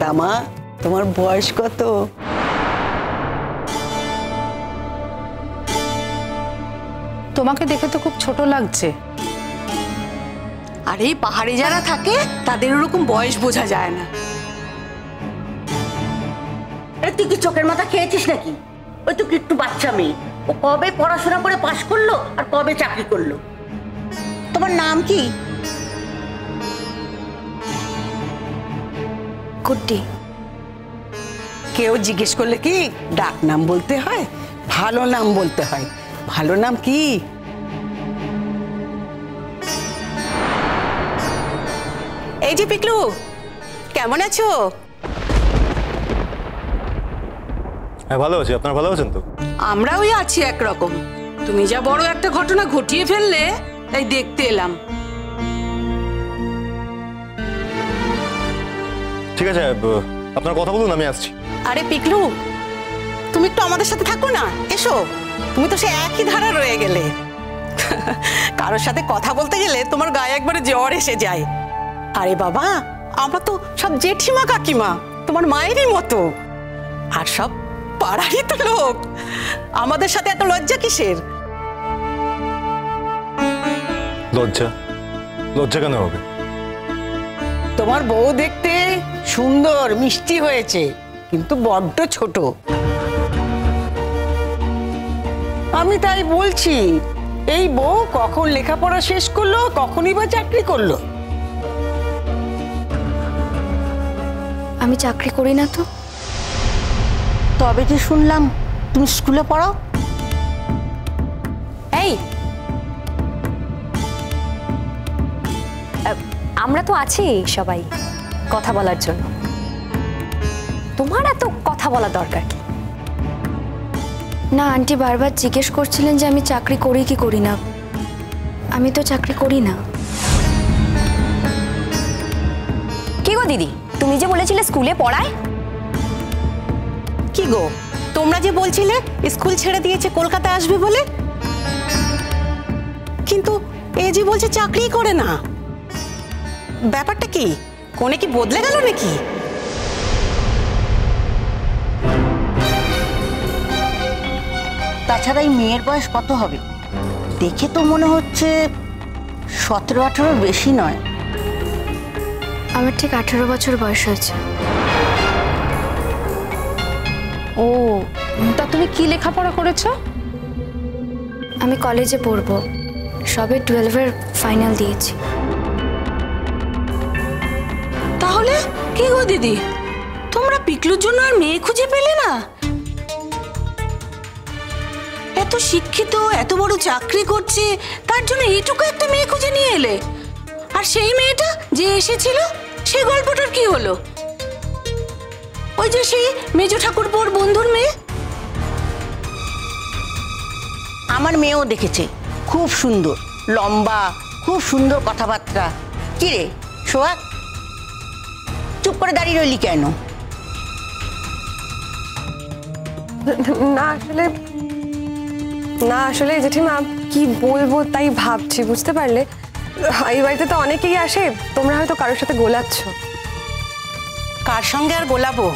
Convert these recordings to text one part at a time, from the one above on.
তা মা, তোমার বয়স কত? তোমাকে দেখে তো খুব ছোট লাগছে। আর এই পাহাড়ে যারা থাকে তাদের ওরকম বয়স বোঝা যায় না। তুই কি চোখের মাথা খেয়েছিস নাকি? ওই তো একটু বাচ্চা মেয়ে, ও কবে পড়াশোনা করে পাশ করলো আর কবে চাকরি করলো। তোমার নাম কি? কুট্টি। কেউ জিজ্ঞেস করলে কি ডাক নাম বলতে হয়, ভালো নাম বলতে হয়। ভালো নাম কি? এই যে পিকলু, কেমন আছো? হ্যাঁ ভালো আছি, আপনারা ভালো আছেন তো? আমরাও আছি একরকম। তুমি যা বড় একটা ঘটনা ঘটিয়ে ফেললে, তাই দেখতে এলাম। ঠিক আছে, আপনারা কথা বলুন, আমি আসছি। আরে পিকলু, তুমি একটু আমাদের সাথে থাকো না, এসো। তুমি তো সে একই ধারা রয়ে গেলে। কারোর সাথে কথা বলতে গেলে তোমার গায়ে একবারে জ্বর এসে যায়। আরে বাবা, আমরা তো সব জেঠিমা কাকিমা, তোমার মায়েরই মতো। আর সব পাড়ারই তো লোক। আমাদের সাথে এত লজ্জা কিসের? লজ্জা? লজ্জা কেন হবে? তোমার বউ দেখতে সুন্দর মিষ্টি হয়েছে, কিন্তু বড্ড ছোট। আমি তাই বলছি, এই বউ কখন লেখাপড়া শেষ করলো, কখনই বা চাকরি করলো? আমি চাকরি করি না তো। তবে যে শুনলাম তুমি স্কুলে পড়ো। এই, আমরা তো আছি সবাই কথা বলার জন্য। তোমার এত কথা বলা দরকার কি? না, আন্টি বারবার জিজ্ঞেস করছিলেন যে আমি চাকরি করি কি করি না। আমি তো চাকরি করি না। কি গো দিদি, তুমি যে বলেছিলে স্কুলে পড়ায়? কি গো, তোমরা যে বলছিলে স্কুল ছেড়ে দিয়েছে কলকাতায় আসবে বলে, কিন্তু এ যে বলছে চাকরি করে না। ব্যাপারটা কি? কোনে কি বদলে গেল নাকি? তাছাড়া এই মেয়ের বয়স কত হবে? দেখে তো মনে হচ্ছে 17-18 বেশি নয়। আমার ঠিক 18 বছর বয়স হয়েছে। ও, তা তুমি কি লেখাপড়া করেছো? আমি কলেজে পড়বো, সবে 12-এর ফাইনাল দিয়েছি। তাহলে কি গো দিদি, তোমরা পিকলুর জন্য আর মেয়ে খুঁজে পেলে না? এত শিক্ষিত, এত বড় চাকরি করছে, তার জন্য এইটুকু একটা মেয়ে খুঁজে নিয়ে এলে। আর সেই মেয়েটা যে এসেছিল, সেই গল্পটার কি হলো? ওই যে সেই মেজ ঠাকুরপোর বন্ধুর মেয়ে। আমার মেয়েও দেখেছে, খুব সুন্দর, লম্বা, খুব সুন্দর কথাবার্তা। কি রে সোহাগ, চুপ করে দাঁড়িয়ে রইলি কেন? না আসলে জেঠিমা, কি বলবো তাই ভাবছি, বুঝতে পারলে? এই বাড়িতে তো অনেকেই আসে, তোমরা হয়তো কারোর সাথে গোলাচ্ছ। কার সঙ্গে আর গোলাবো?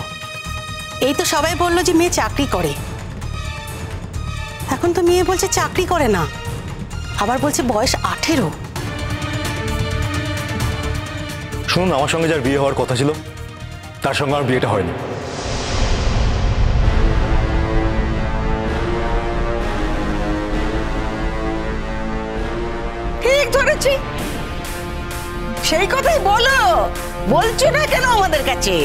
এই তো সবাই বললো যে মেয়ে চাকরি করে। এখন তো মেয়ে বলছে চাকরি করে না, আবার বলছে বয়স 18। শুনুন, আমার সঙ্গে যার বিয়ে হওয়ার কথা ছিল তার সঙ্গে আমার বিয়েটা হয়নি। ঠিক ধরেছি, সেই কথাই বলো। বলছো না কেন আমাদের কাছে?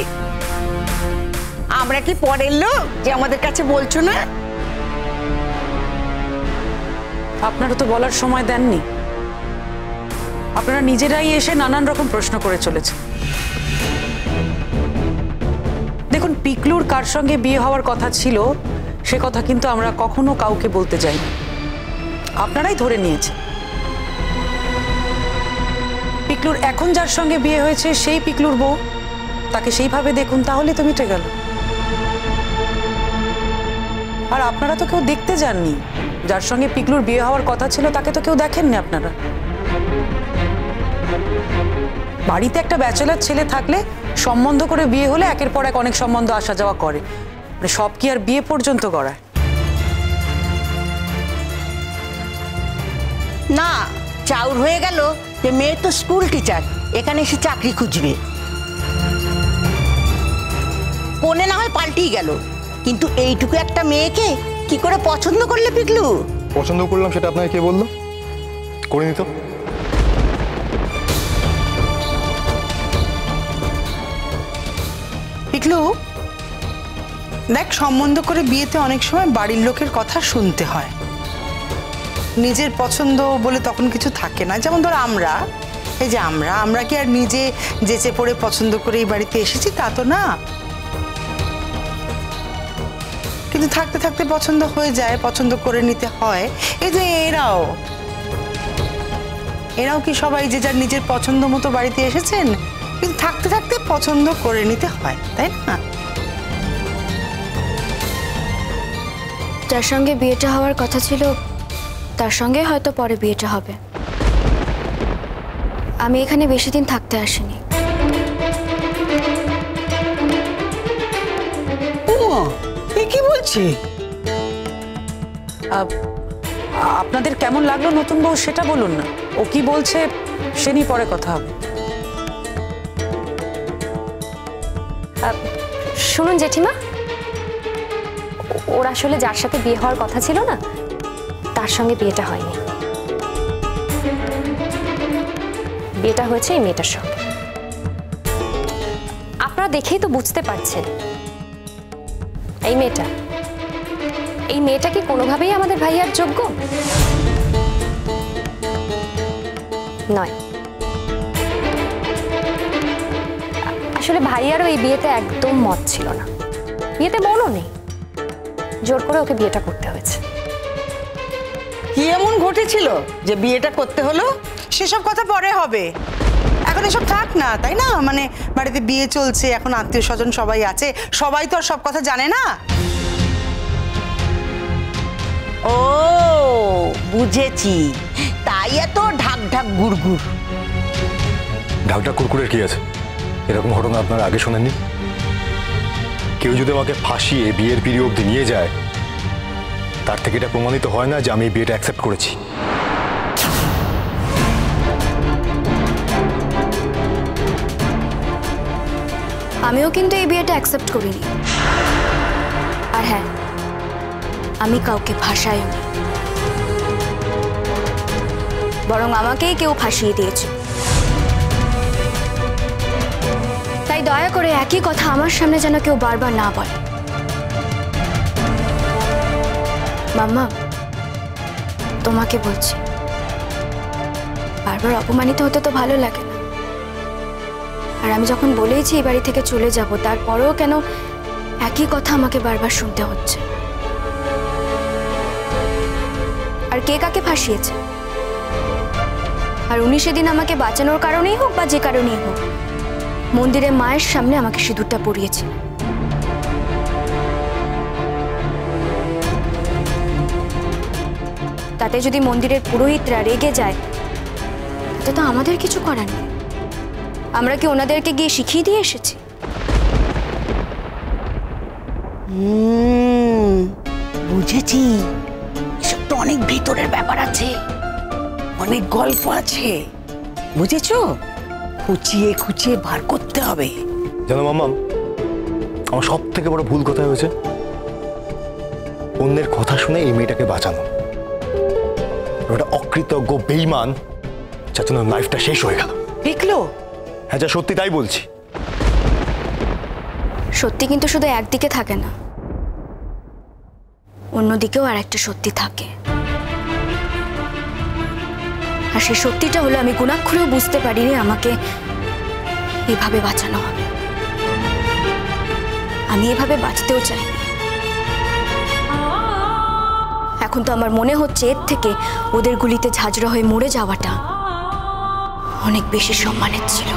আমরা কি পরের লোক যে আমাদের কাছে বলছো না? আপনারা তো বলার সময় দেননি। আপনারা নিজেরাই এসে নানান রকম প্রশ্ন করে চলেছে। দেখুন, পিকলুর কার সঙ্গে বিয়ে হওয়ার কথা ছিল সে কথা কিন্তু আমরা কখনো কাউকে বলতে যাইনি, আপনারাই ধরে নিয়েছে। পিকলুর এখন যার সঙ্গে বিয়ে হয়েছে সেই পিকলুর বউ, তাকে সেইভাবে দেখুন, তাহলে তো মিটে গেল। আর আপনারা তো কেউ দেখতে যাননি, যার সঙ্গে পিকলুর বিয়ে হওয়ার কথা ছিল তাকে তো কেউ দেখেননি আপনারা। বাড়িতে একটা ব্যাচেলার ছেলে থাকলে সম্বন্ধ করে বিয়ে হলে একের পর এক অনেক সম্বন্ধ আসা যাওয়া করে, মানে সব কি আর বিয়ে পর্যন্ত করায়? না, চাউর হয়ে গেল যে মেয়ে তো স্কুল টিচার, এখানে এসে চাকরি খুঁজবে। কোনে না হয় পাল্টেই গেল, কিন্তু এইটুকু একটা মেয়েকে কি করে পছন্দ করলে পিকলু? পছন্দ করলাম সেটা আপনাকে কে বললো? করিনি তো। পিকলু দেখ, সম্বন্ধ করে বিয়েতে অনেক সময় বাড়ির লোকের কথা শুনতে হয়। নিজের পছন্দ বলে তখন কিছু থাকে না। যেমন ধর আমরা, এই যে আমরা কি আর নিজে যেচে পড়ে পছন্দ করে এই বাড়িতে এসেছি? তা তো না। কিন্তু থাকতে থাকতে পছন্দ হয়ে যায়, পছন্দ করে নিতে হয়। এই যে এরাও কি সবাই যে যার নিজের পছন্দ মতো বাড়িতে এসেছেন? কিন্তু থাকতে থাকতে পছন্দ করে নিতে হয়, তাই না? যার সঙ্গে বিয়েটা হওয়ার কথা ছিল তার সঙ্গে হয়তো পরে বিয়েটা হবে। আমি এখানে বেশি দিন থাকতে আসিনি। কি বলছি? আপনাদের কেমন লাগলো নতুন বউ সেটা বলুন না। ও কি বলছে সে নিয়ে পরে কথা হবে। শুনুন জেঠিমা, ওর আসলে যার সাথে বিয়ে হওয়ার কথা ছিল না তার সঙ্গে বিয়েটা হয়নি, বিয়েটা হয়েছে এই মেয়েটার সঙ্গে। আপনারা দেখেই তো বুঝতে পারছেন এই মেয়েটা কি কোনোভাবেই আমাদের ভাইয়ার যোগ্য নয়। আসলে ভাইয়ারও এই বিয়েতে একদম মত ছিল না, বিয়েতে মনও নেই, জোর করে ওকে বিয়েটা করতে হয়েছে। কি এমন ঘটেছিল যে বিয়েটা করতে হলো? সেসব কথা পরে হবে, এখন এসব থাক না, তাই না? মানে বাড়িতে বিয়ে চলছে, এখন আত্মীয় স্বজন সবাই আছে, সবাই তো আর সব কথা জানে না। ও বুঝেছি, তাই এত ঢাক ঢাক গুড়গুড়। ঢাকটা কুরকুরের কি আছে? এরকম ঘটনা আপনারা আগে শোনেননি? কেউ যদি আমাকে ফাঁসিয়ে বিয়ের পিরিয়ড অবধি নিয়ে যায়, তার থেকে এটা প্রমাণিত হয় না যে আমি এই বিয়েটা অ্যাকসেপ্ট করেছি। আমিও কিন্তু এই বিয়েটা অ্যাকসেপ্ট করিনি। আর হ্যাঁ, আমি কাউকে ফাঁসাইনি, বরং আমাকেই কেউ ফাঁসিয়ে দিয়েছে। তাই দয়া করে একই কথা আমার সামনে যেন কেউ বারবার না বলে। মাম্মা, তোমাকে বলছি, বারবার অপমানিত হতে তো ভালো লাগে না। আর আমি যখন বলেইছি এই বাড়ি থেকে চলে যাব, তারপরেও কেন একই কথা আমাকে বারবার শুনতে হচ্ছে? আর কে কাকে ফাঁসিয়েছে? আর উনি সেদিন আমাকে বাঁচানোর কারণেই হোক বা যে কারণেই হোক, মন্দিরে মায়ের সামনে আমাকে সিঁদুরটা পরিয়েছে। তাতে যদি মন্দিরের পুরোহিতরা রেগে যায়, তাতে তো আমাদের কিছু করার নেই। আমরা কি ওনাদেরকে গিয়ে শিখিয়ে দিয়ে এসেছি? বুঝেছি, এসব তো অনেক ভিতরের ব্যাপার আছে, অনেক গল্প আছে, বুঝেছো? খুঁচিয়ে খুঁচিয়ে বার করতে হবে। জানো মাম্মা, আমার সব থেকে বড় ভুল কথা হয়েছে অন্যের কথা শুনে এই মেয়েটাকে বাঁচানো। ওটা অকৃতজ্ঞ বেঈমান, যার জন্য লাইফটা শেষ হয়ে গেল। পিকলু, হ্যাঁ, যা সত্যি তাই বলছি। সত্যি কিন্তু শুধু একদিকে থাকে না, অন্যদিকেও আর একটা সত্যি থাকে। আর সেই সত্যিটা হলো আমি গুণাক্ষরেও বুঝতে পারিনি আমাকে এভাবে বাঁচানো হবে। আমি এভাবে বাঁচতেও চাই। এখন তো আমার মনে হচ্ছে এর থেকে ওদের গুলিতে ঝাঁঝরা হয়ে মরে যাওয়াটা অনেক বেশি সম্মানের ছিল।